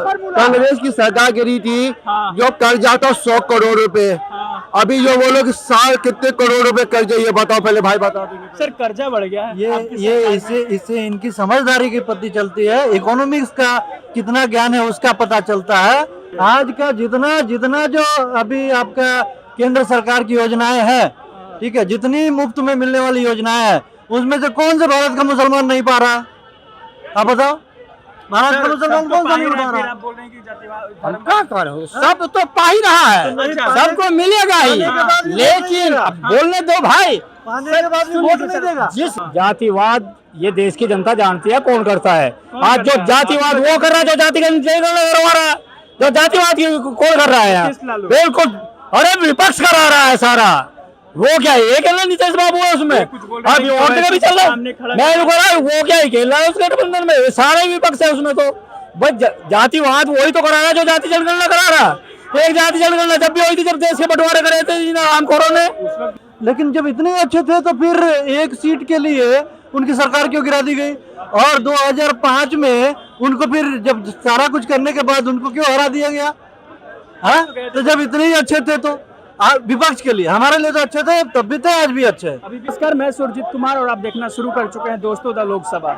कांग्रेस की सरकार गिरी थी, जो कर्जा था 100 करोड़ रुपए, अभी जो बोलो कि साल कितने करोड़ रुपए कर्जा, ये बताओ पहले भाई, बता दो सर कर्जा बढ़ गया है ये इससे इनकी समझदारी की पता चलती है, इकोनॉमिक्स का कितना ज्ञान है उसका पता चलता है। आज का जितना जितना जो अभी आपका केंद्र सरकार की योजनाएं हैं, ठीक है, जितनी मुफ्त में मिलने वाली योजनाएं हैं, उसमें से कौन से भारत का मुसलमान नहीं पा रहा? आप बताओ, भारत का मुसलमान कौन सा नहीं उठा रहा? आप बोल रहे हैं कि जातिवाद हम क्या करो, सब तो पा ही रहा है, सबको मिलेगा ही, लेकिन अब बोलने दो भाई, पाने के बाद भी वोट नहीं देगा। जिस जातिवाद ये देश की जनता जानती है कौन करता है। आज जो जातिवाद वो कर रहा है, जो जाति करवा रहा है, जो जातिवाद कौन कर रहा है, बिल्कुल, अरे विपक्ष करा रहा है सारा। वो क्या है, ये खेलना नीतीश बाबू है उसमें, अभी और जगह भी चल रहा है, मैं वो क्या ही खेल रहा है उस गठबंधन में, सारे विपक्ष है उसमें। तो बस जातिवाद वही तो करा रहा है जो जाति जनगणना करा रहा है। एक जाति जनगणना जब भी हुई थी, जब देश के बंटवारे करे थे रामखोरों ने, लेकिन जब इतने अच्छे थे तो फिर एक सीट के लिए उनकी सरकार क्यों गिरा दी गई? और 2005 में उनको फिर जब सारा कुछ करने के बाद उनको क्यों हरा दिया गया? हाँ, तो जब इतने ही अच्छे थे तो विपक्ष के लिए, हमारे लिए तो अच्छे थे, तब भी थे, आज भी अच्छे। नमस्कार, मैं सुरजीत कुमार और आप देखना शुरू कर चुके हैं दोस्तों द लोकसभा।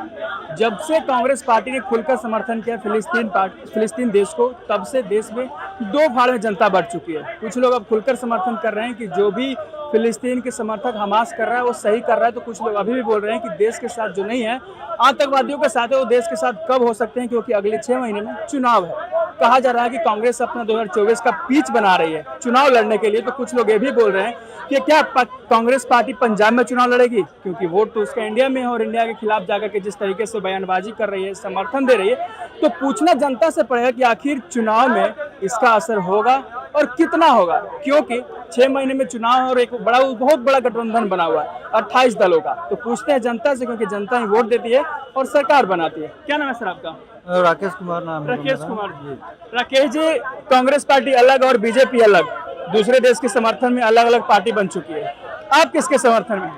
जब से कांग्रेस पार्टी ने खुलकर समर्थन किया फिलिस्तीन देश को, तब से देश में दो फाड़ में जनता बढ़ चुकी है। कुछ लोग अब खुलकर समर्थन कर रहे हैं कि जो भी फिलिस्तीन के समर्थक हमास कर रहा है वो सही कर रहा है, तो कुछ लोग अभी भी बोल रहे हैं कि देश के साथ जो नहीं है, आतंकवादियों के साथ है, वो देश के साथ कब हो सकते हैं, क्योंकि अगले 6 महीने में चुनाव है। कहा जा रहा है कि कांग्रेस अपना 2024 का पिच बना रही है चुनाव लड़ने के लिए। तो कुछ लोग ये भी बोल रहे हैं कि क्या कांग्रेस पार्टी पंजाब में चुनाव लड़ेगी, क्योंकि वोट तो उसका इंडिया में है, और इंडिया के खिलाफ जाकर के जिस तरीके से बयानबाजी कर रही है, समर्थन दे रही है, तो पूछना जनता से पड़ेगा कि आखिर चुनाव में इसका असर होगा और कितना होगा, क्योंकि 6 महीने में चुनाव और एक बहुत बड़ा गठबंधन बना हुआ है 28 दलों का। तो पूछते हैं जनता से, क्योंकि जनता ही वोट देती है और सरकार बनाती है। क्या नाम है सर आपका? राकेश कुमार नाम है। राकेश कुमार जी। राकेश जी, कांग्रेस पार्टी अलग और बीजेपी अलग, दूसरे देश के समर्थन में अलग अलग पार्टी बन चुकी है। आप किसके समर्थन में?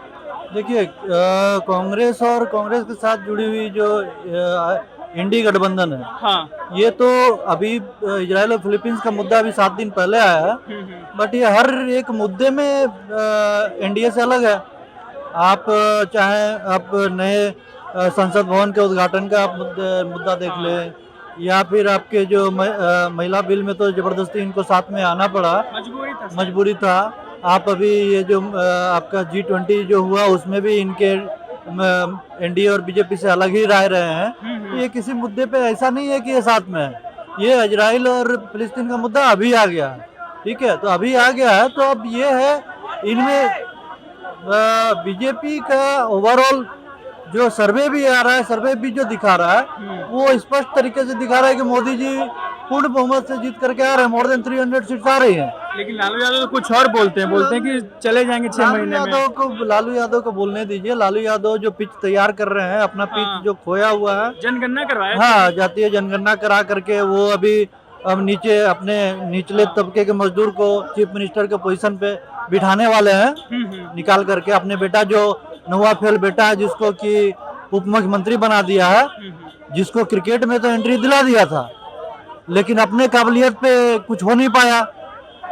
देखिए, कांग्रेस और कांग्रेस के साथ जुड़ी हुई जो इंडी गठबंधन है, हाँ, ये तो अभी इजराइल और फिलीपींस का मुद्दा अभी 7 दिन पहले आया है, बट ये हर एक मुद्दे में एनडीए से अलग है। आप चाहे आप नए संसद भवन के उद्घाटन का आप मुद्दा देख लें, या फिर आपके जो महिला बिल में तो जबरदस्ती इनको साथ में आना पड़ा, मजबूरी था। आप अभी ये जो आपका G20 जो हुआ, उसमें भी इनके एनडीए और बीजेपी से अलग ही राय रहे हैं। ये किसी मुद्दे पे ऐसा नहीं है कि ये साथ में है। ये इजराइल और फिलिस्तीन का मुद्दा अभी आ गया है, ठीक है, तो अभी आ गया है, तो अब ये है इनमें बीजेपी का ओवरऑल जो सर्वे भी आ रहा है, सर्वे भी जो दिखा रहा है, वो स्पष्ट तरीके से दिखा रहा है कि मोदी जी पूर्ण बहुमत से जीत करके आ रहे हैं, मोर देन 300 सीट्स आ रही हैं। लेकिन लालू यादव तो कुछ और बोलते हैं कि चले जाएंगे 6 महीने में। लालू यादव को बोलने दीजिए। लालू यादव जो पिच तैयार कर रहे हैं, अपना पिच जो खोया हुआ है, जनगणना करवाया, हाँ, जातीय जनगणना करा करके वो अभी अब नीचे अपने निचले तबके के मजदूर को चीफ मिनिस्टर के पोजीशन पे बिठाने वाले हैं, निकाल करके। अपने बेटा जो नवाब फेल बेटा है, जिसको कि उप मुख्यमंत्री बना दिया है, जिसको क्रिकेट में तो एंट्री दिला दिया था, लेकिन अपने काबिलियत पे कुछ हो नहीं पाया,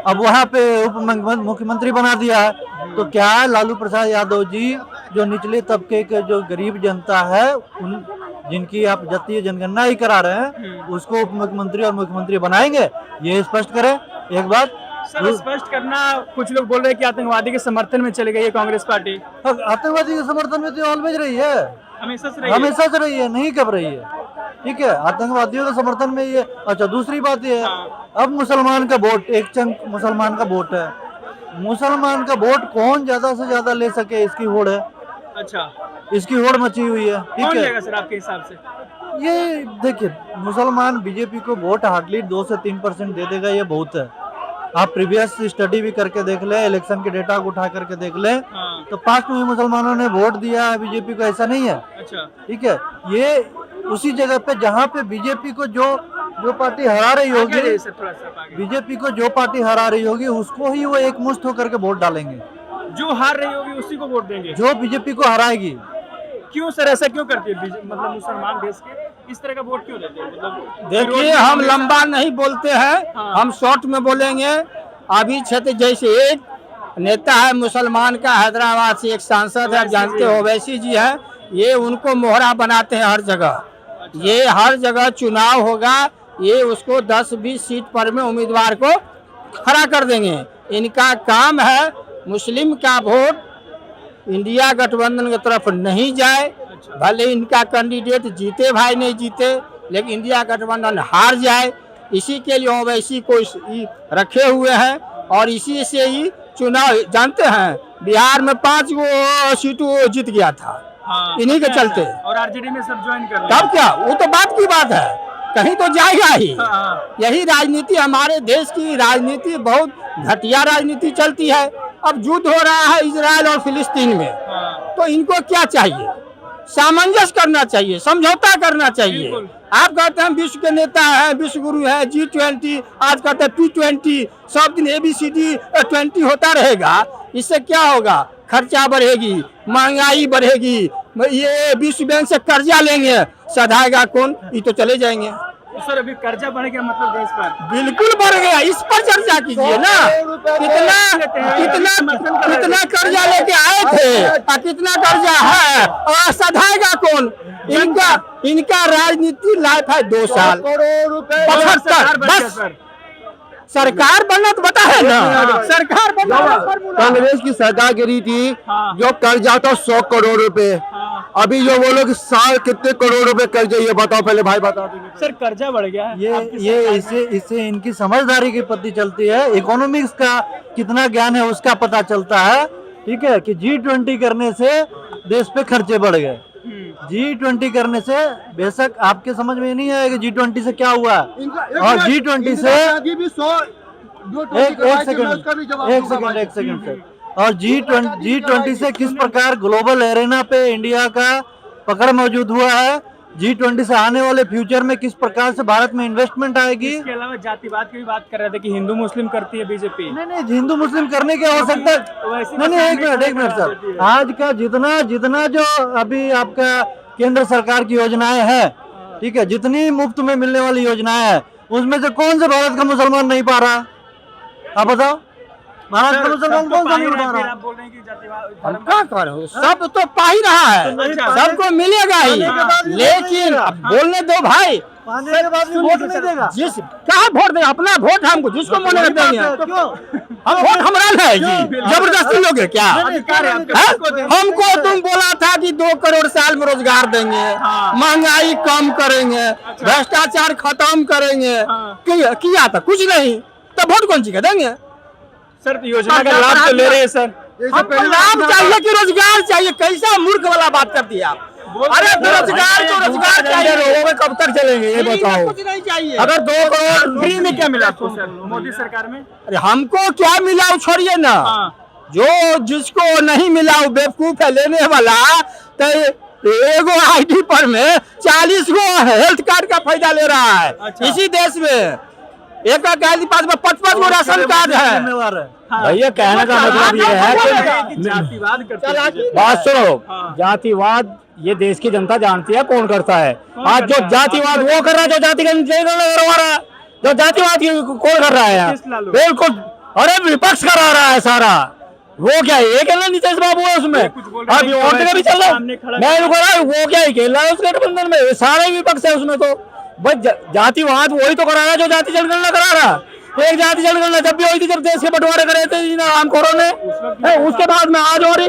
अब वहाँ पे उप मुख्यमंत्री बना दिया है। तो क्या है, लालू प्रसाद यादव जी जो निचले तबके के जो गरीब जनता है, उन जिनकी आप जातीय जनगणना ही करा रहे हैं, उसको उप मुख्यमंत्री और मुख्यमंत्री बनाएंगे? ये स्पष्ट करें एक बात। सर, स्पष्ट करना, कुछ लोग बोल रहे हैं कि आतंकवादी के समर्थन में चली गई है कांग्रेस पार्टी। आतंकवादी के समर्थन में तो ऑलवेज रही है, हमेशा से रही है, नहीं कब रही है, ठीक है, आतंकवादियों के समर्थन में ये। अच्छा, दूसरी बात ये है, अब मुसलमान का वोट, एक चंक मुसलमान का वोट है, मुसलमान का वोट कौन ज्यादा से ज्यादा ले सके, इसकी होड़ है। अच्छा, इसकी होड़ मची हुई है, ठीक है सर आपके हिसाब से? ये देखिए, मुसलमान बीजेपी को वोट हार्डली 2 से 3% दे देगा, ये बहुत है। आप प्रीवियस स्टडी भी करके देख ले, इलेक्शन के डेटा को उठा करके देख ले, तो पास्ट में मुसलमानों ने वोट दिया है बीजेपी को, ऐसा नहीं है। अच्छा, ठीक है, ये उसी जगह पे जहाँ पे बीजेपी को जो पार्टी हरा रही होगी, बीजेपी को जो पार्टी हरा रही होगी, उसको ही वो एक मुश्त होकर के वोट डालेंगे। जो हार रही होगी उसी को वोट देंगे, जो बीजेपी को हराएगी। क्यों सर, ऐसा क्यों करती है मतलब मुसलमान देश के इस तरह का वोट क्यों देते हैं? मतलब देखिए, हम लंबा नहीं बोलते हैं, हम शॉर्ट में बोलेंगे। अभी क्षेत्र जैसे एक नेता है मुसलमान का, हैदराबाद से एक सांसद है, आप जानते हो ओवैसी जी है, ये उनको मोहरा बनाते हैं हर जगह। ये हर जगह चुनाव होगा, ये उसको 10-20 सीट पर में उम्मीदवार को खड़ा कर देंगे। इनका काम है मुस्लिम का वोट इंडिया गठबंधन की तरफ नहीं जाए। भले इनका कैंडिडेट जीते भाई नहीं जीते, लेकिन इंडिया गठबंधन हार जाए, इसी के लिए ओवैसी को रखे हुए हैं। और इसी से ही चुनाव, जानते हैं बिहार में 5 गो सीटों जीत गया था, इन्हीं के चलते। और आरजेडी में सब ज्वाइन कर तब क्या, वो तो बात की बात है, कहीं तो जाएगा ही। यही राजनीति, हमारे देश की राजनीति बहुत घटिया राजनीति चलती है। अब युद्ध हो रहा है इजराइल और फिलिस्तीन में, तो इनको क्या चाहिए? सामंजस्य करना चाहिए, समझौता करना चाहिए। आप कहते हैं विश्व के नेता हैं, विश्व गुरु है, G20, आज कहते हैं P20, सब दिन ABCD 20 होता रहेगा। इससे क्या होगा? खर्चा बढ़ेगी, महंगाई बढ़ेगी, ये विश्व बैंक से कर्जा लेंगे, सधाएगा कौन? ये तो चले जाएंगे। सर अभी कर्जा बढ़ गया मतलब देश पर? बिल्कुल बढ़ गया, इस पर चर्चा कीजिए ना। कितना कर्जा लेके आए थे और कितना कर्जा है और सधाएगा कौन? इनका राजनीति लाइफ है 2 साल, 75 बस। सरकार बनना तो बता है ना, सरकार बनना। कांग्रेस की सरकार गिरी थी, जो कर्जा था 100 करोड़ रुपए। अभी जो वो लोग साल कितने करोड़ रुपए कर्जा, ये बताओ पहले भाई, बता दो। सर कर्जा बढ़ गया है। ये इससे इनकी समझदारी की पता चलती है, इकोनॉमिक्स का कितना ज्ञान है उसका पता चलता है। ठीक है कि G20 करने से देश पे खर्चे बढ़ गए। G20 करने से बेशक आपके समझ में नहीं आएगा G20 से क्या हुआ, और G20 से एक सेकंड सर, और G20 से किस प्रकार ग्लोबल एरेना पे इंडिया का पकड़ मौजूद हुआ है, G20 से आने वाले फ्यूचर में किस प्रकार से भारत में इन्वेस्टमेंट आएगी। इसके अलावा जातिवाद की भी बात कर रहे थे कि हिंदू मुस्लिम करती है बीजेपी। नहीं, हिंदू मुस्लिम करने की आवश्यकता नहीं। एक मिनट सर, आज का जितना जो अभी आपका केंद्र सरकार की योजनाएं हैं, ठीक है, जितनी मुफ्त में मिलने वाली योजनाएं हैं, उसमें से कौन से भारत का मुसलमान नहीं पा रहा? आप बताओ, भारत का मुसलमान कौन सा नहीं पा रहा? आप बोल रहे हैं कि जातिवाद हम क्या करो, सब तो पा ही रहा है, सबको मिलेगा ही, लेकिन अब बोलने दो भाई। पाने के बाद भी वोट नहीं देगा। जिस कहा वोट देगा, अपना वोट हमको जिसको मन कर देंगे। हम वोट हमारा है जी, जबरदस्ती लोगे क्या? हमको तुम बोला था कि 2 करोड़ साल में रोजगार देंगे, महंगाई कम करेंगे, भ्रष्टाचार खत्म करेंगे, किया था कुछ नहीं, तो वोट कौन सी देंगे? सर योजना का लाभ तो ले रहे हैं सर। हमको लाभ चाहिए कि रोजगार चाहिए? कैसा मूर्ख वाला बात करती है आप। अरे बेरोजगार को रोजगार चाहिए, लोगों में कब तक चलेंगे ये बताओ? कुछ नहीं चाहिए। अगर 2 करोड़ फ्री में क्या मिला आपको सर मोदी सरकार में? अरे हमको क्या मिला वो छोड़िए ना, जो जिसको नहीं मिला वो बेवकूफ है लेने वाला। तो एगो ID पर में 40 गो हेल्थ कार्ड का फायदा ले रहा है। इसी देश में एक ID पास में 55 गो राशन कार्ड है। भैया कहने का मतलब ये है कि जातिवाद करते बात सुनो, जातिवाद ये देश की जनता जानती है कौन करता है। आज जो जातिवाद वो कर रहा है, जो जाति करवा रहा है, जो जातिवाद कौन कर रहा है? बिल्कुल, अरे विपक्ष करा रहा है सारा। वो क्या है, एक है नीतीश बाबू है उसमें, अभी और जगह भी चल रहा है। मैं वो क्या ही खेल रहा है उस गठबंधन में, सारे विपक्ष है उसमें। तो बस जातिवाद वही तो करा रहा है जो जाति जनगणना करा रहा है। एक जाति जनगणना जब भी हुई थी, जब देश के बंटवारे करे थे रामखोरों ने, उसके बाद में आज हो रही,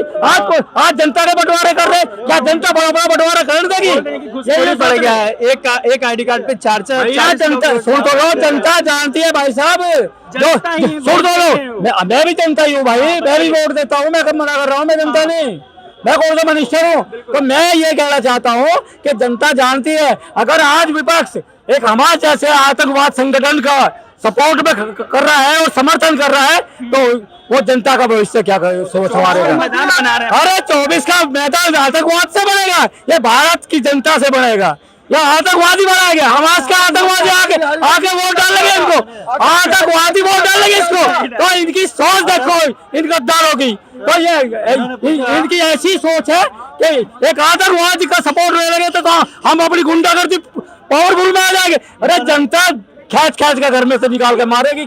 आज जनता के बंटवारे कर रहे। क्या जनता बड़ा बड़ा बंटवारा कर देगी? यही पड़ गया है, एक ID कार्ड पे 4 जनता। सुन तो लो, जनता जानती है भाई साहब, सुन तो लो, मैं भी जनता ही हूँ भाई, मैं भी वोट देता हूँ। मैं कब मना कर रहा हूँ? मैं जनता नहीं, मैं कौन सा मिनिस्टर हूँ? तो मैं ये कहना चाहता हूँ कि जनता जानती है। अगर आज विपक्ष एक हमारे जैसे आतंकवाद संगठन का सपोर्ट में कर रहा है और समर्थन कर रहा है, तो वो जनता का भविष्य क्या संवारेगा? अरे 24 का मैदान आतंकवाद से बनेगा, ये भारत की जनता से बनेगा। ये आतंकवादी बनाया गया, हमास का आतंकवादी आके वोट डालेंगे इनको, आतंकवादी वोट डालेंगे इसको। तो इनकी सोच देखो, इन गद्दारों की। तो ये इनकी ऐसी सोच है कि एक आतंकवादी का सपोर्ट ले लेंगे तो हम अपनी गुंडागर्दी पावरफुल में आ जाएंगे। अरे जनता खींच खींच के घर में से निकाल के मारेगी।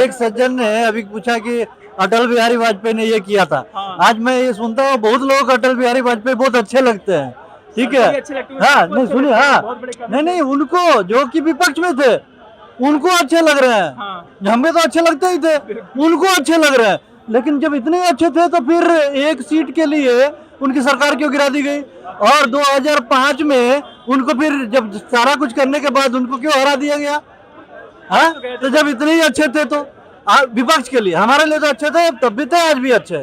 एक सज्जन ने अभी पूछा कि अटल बिहारी वाजपेयी ने ये किया था। आज मैं ये सुनता हूँ बहुत लोग अटल बिहारी वाजपेयी बहुत अच्छे लगते हैं, ठीक है। हाँ नहीं सुनिए, हाँ नहीं उनको जो कि विपक्ष में थे उनको अच्छे लग रहे हैं, हमें तो अच्छे लगते ही थे, उनको अच्छे लग रहे हैं। लेकिन जब इतने अच्छे थे तो फिर एक सीट के लिए उनकी सरकार क्यों गिरा दी गई? और 2005 में उनको फिर जब सारा कुछ करने के बाद उनको क्यों हरा दिया गया? हाँ तो जब इतने ही अच्छे थे तो विपक्ष के लिए, हमारे लिए तो अच्छे थे, तब भी थे, आज भी अच्छे।